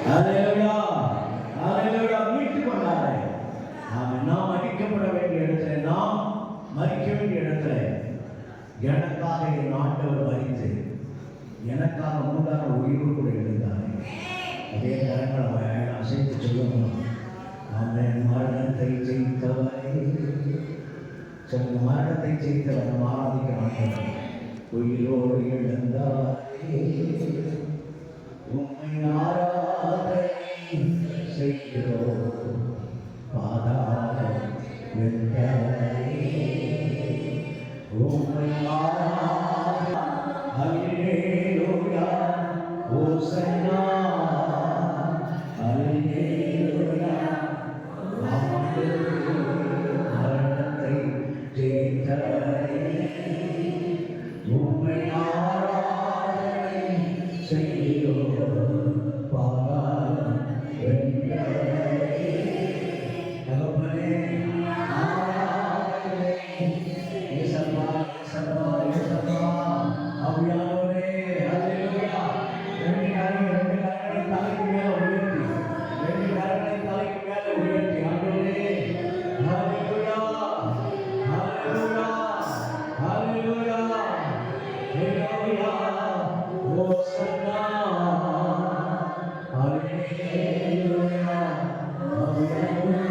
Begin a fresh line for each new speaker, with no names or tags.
ஹalleluya ஹalleluya மீட்டுக் கொண்டாரே. நாம் அடிக்கப்பட வேண்டிய இடத்துல, நாம் மரிக்க வேண்டிய இடத்துல எனக்காக என் ஆண்டவர் மரித்து எனக்காக மூன்றான உயிரோடு கூட எழுந்தாரே. அதே கரங்களை அசைத்து சொல்லணும், அவன் மரணத்தை ஜெயித்தவரை. சொல்லுங்க, மரணத்தை ஜெயித்தவர் நம்ம ஆராதிக்கிறான். உயிரோடு எழுந்தாரே, உம்மை ஆராதனை செய்கிறோம். பாதாளம் வென்றவரே, உம்மை ஆராதனை. அல்லேலூயா ஹோசன்னா, அல்லேலூயா. மரணத்தை ஜெயித்தவரே, உம்மை ஆராதனை செய்கிறோம். பாதாளம் வென்றவரே, தகப்பனே ஆராதனை. இயேசுவா இயேசுவா இயேசுவா. ஆவியானவரே ஹல்லேலூயா. ரெண்டு கரங்களை தலைக்கு மேல உயர்த்தி, ரெண்டு கரங்களை தலைக்கு மேல உயர்த்தி, ஆண்டவரே ஹல்லேலூயா ஹல்லேலூயா ஹல்லேலூயா ஹல்லேலூயா ஹோசன்னா ஹல்லேலூயா. ஆவியானவரே